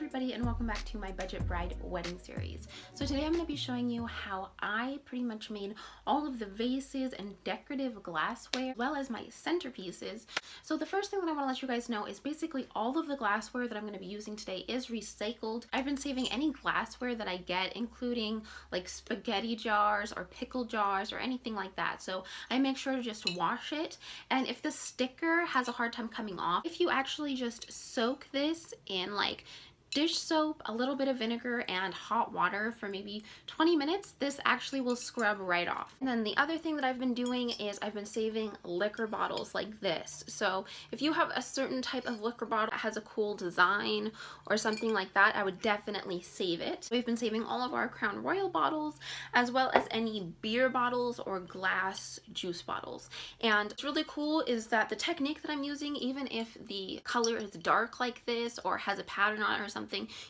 everybody, and welcome back to my budget bride wedding series. So today I'm going to be showing you how I pretty much made all of the vases and decorative glassware as well as my centerpieces. So the first thing that I want to let you guys know is basically all of the glassware that I'm going to be using today is recycled. I've been saving any glassware that I get, including like spaghetti jars or pickle jars or anything like that. So I make sure to just wash it, and if the sticker has a hard time coming off, if you actually just soak this in like dish soap, a little bit of vinegar, and hot water for maybe 20 minutes, this actually will scrub right off. And then the other thing that I've been doing is I've been saving liquor bottles like this. So if you have a certain type of liquor bottle that has a cool design or something like that, I would definitely save it. We've been saving all of our Crown Royal bottles as well as any beer bottles or glass juice bottles. And what's really cool is that the technique that I'm using, even if the color is dark like this or has a pattern on it or something,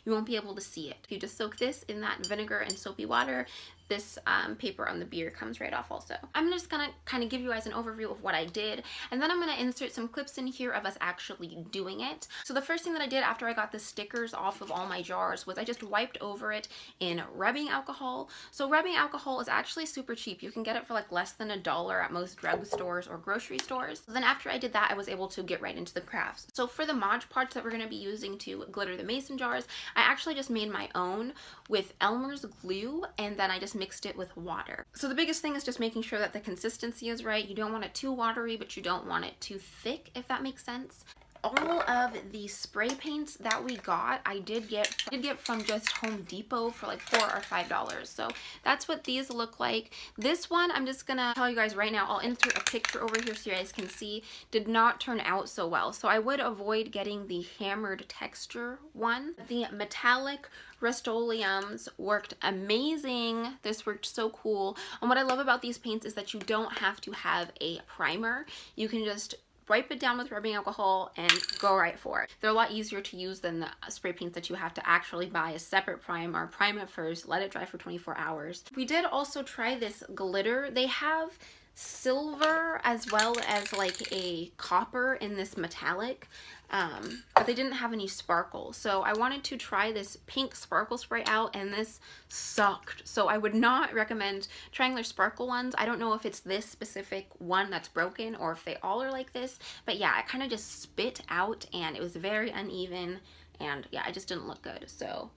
you won't be able to see it. If you just soak this in that vinegar and soapy water, this paper on the beer comes right off also. I'm just gonna kind of give you guys an overview of what I did, and then I'm gonna insert some clips in here of us actually doing it. So the first thing that I did after I got the stickers off of all my jars was I just wiped over it in rubbing alcohol. So rubbing alcohol is actually super cheap. You can get it for like less than $1 at most drugstores or grocery stores. So then after I did that, I was able to get right into the crafts. So for the Mod Podge that we're gonna be using to glitter the mason jars, I actually just made my own with Elmer's glue, and then I just mixed it with water. So the biggest thing is just making sure that the consistency is right. You don't want it too watery, but you don't want it too thick, if that makes sense. All of the spray paints that we got, I did get from just Home Depot for like $4 or $5. So that's what these look like. This one, I'm just gonna tell you guys right now, I'll insert a picture over here so you guys can see, did not turn out so well. So I would avoid getting the hammered texture one. The metallic Rust-Oleums worked amazing. This worked so cool. And what I love about these paints is that you don't have to have a primer. You can just wipe it down with rubbing alcohol and go right for it. They're a lot easier to use than the spray paints that you have to actually buy a separate primer, prime it first, let it dry for 24 hours. We did also try this glitter. They have silver as well as like a copper in this metallic, but they didn't have any sparkle. So I wanted to try this pink sparkle spray out, and this sucked. So I would not recommend trying their sparkle ones. I don't know if it's this specific one that's broken or if they all are like this, but yeah, it kind of just spit out and it was very uneven, and yeah, it just didn't look good. So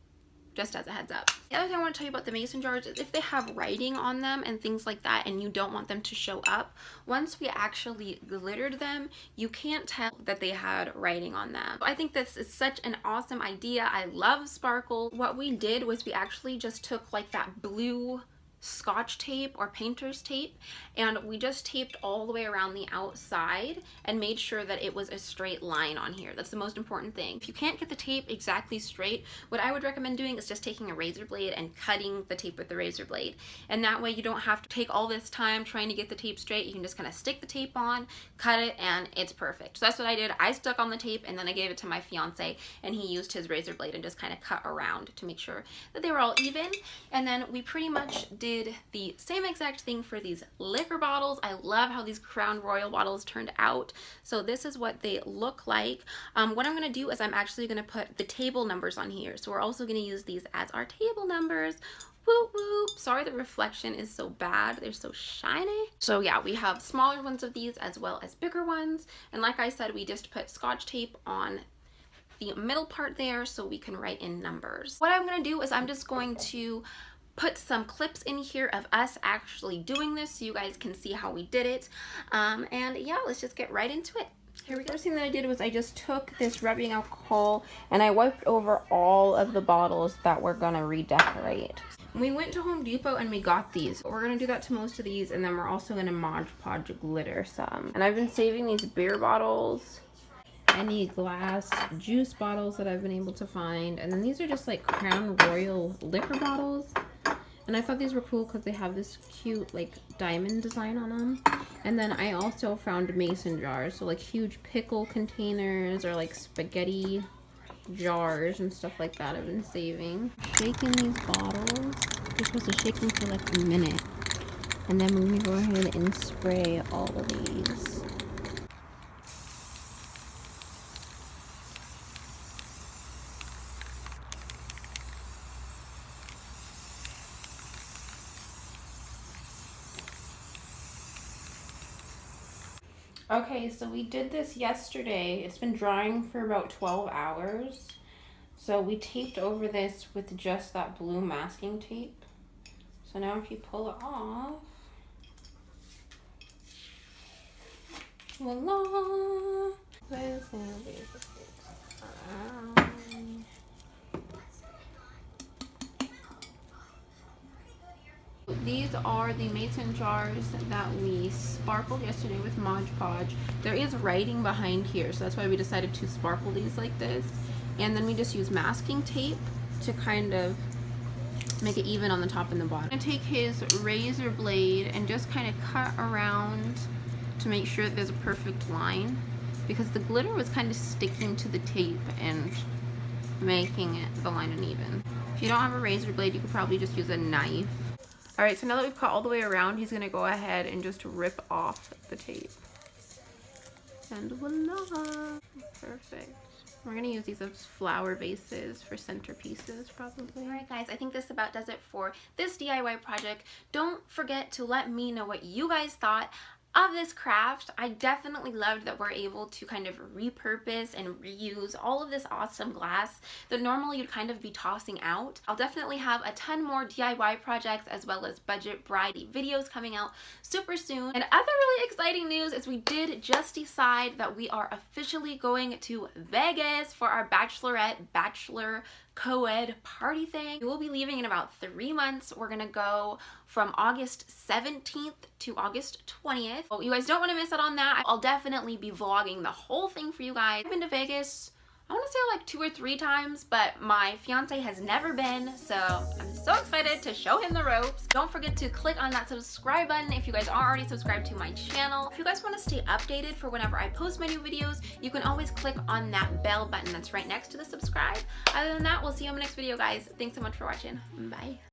just as a heads up. The other thing I want to tell you about the mason jars is if they have writing on them and things like that and you don't want them to show up, once we actually glittered them, you can't tell that they had writing on them. I think this is such an awesome idea. I love sparkle. What we did was we actually just took like that blue Scotch tape or painter's tape, and we just taped all the way around the outside and made sure that it was a straight line on here. That's the most important thing. If you can't get the tape exactly straight, what I would recommend doing is just taking a razor blade and cutting the tape with the razor blade, and that way you don't have to take all this time trying to get the tape straight. You can just kind of stick the tape on, cut it, and it's perfect. So that's what I did. I stuck on the tape and then I gave it to my fiance, and he used his razor blade and just kind of cut around to make sure that they were all even. And then we pretty much did the same exact thing for these liquor bottles. I love how these Crown Royal bottles turned out. So this is what they look like. What I'm going to do is I'm actually going to put the table numbers on here. So we're also going to use these as our table numbers. Whoop whoop. Sorry, the reflection is so bad. They're so shiny. So yeah, we have smaller ones of these as well as bigger ones. And like I said, we just put Scotch tape on the middle part there so we can write in numbers. What I'm going to do is I'm just going to put some clips in here of us actually doing this so you guys can see how we did it. And yeah, let's just get right into it. Here we go. First thing that I did was I just took this rubbing alcohol and I wiped over all of the bottles that we're gonna redecorate. We went to Home Depot and we got these. We're gonna do that to most of these, and then we're also gonna Mod Podge glitter some. And I've been saving these beer bottles, any glass juice bottles that I've been able to find, and then these are just like Crown Royal liquor bottles. And I thought these were cool because they have this cute like diamond design on them. And then I also found mason jars, so like huge pickle containers or like spaghetti jars and stuff like that I've been saving. Shaking these bottles. You're supposed to shake them for like a minute. And then we're gonna go ahead and spray all of these. Okay, so we did this yesterday. It's been drying for about 12 hours. So we taped over this with just that blue masking tape. So now if you pull it off, voila! These are the mason jars that we sparkled yesterday with Mod Podge. There is writing behind here, so that's why we decided to sparkle these like this. And then we just use masking tape to kind of make it even on the top and the bottom. I'm gonna take his razor blade and just kind of cut around to make sure that there's a perfect line, because the glitter was kind of sticking to the tape and making the line uneven. If you don't have a razor blade, you could probably just use a knife. All right, so now that we've cut all the way around, he's gonna go ahead and just rip off the tape. And voila, perfect. We're gonna use these as flower vases for centerpieces probably. All right guys, I think this about does it for this DIY project. Don't forget to let me know what you guys thought of this craft. I definitely loved that we're able to kind of repurpose and reuse all of this awesome glass that normally you'd kind of be tossing out. I'll definitely have a ton more DIY projects as well as budget bride videos coming out super soon. And other really exciting news is we did just decide that we are officially going to Vegas for our bachelor co-ed party thing. We will be leaving in about 3 months. We're gonna go from August 17th to August 20th. So you guys don't want to miss out on that. I'll definitely be vlogging the whole thing for you guys. I've been to Vegas, I want to say like 2 or 3 times, but my fiance has never been, so I'm so excited to show him the ropes. Don't forget to click on that subscribe button if you guys aren't already subscribed to my channel. If you guys want to stay updated for whenever I post my new videos, you can always click on that bell button that's right next to the subscribe. Other than that, we'll see you in the next video, guys. Thanks so much for watching. Bye.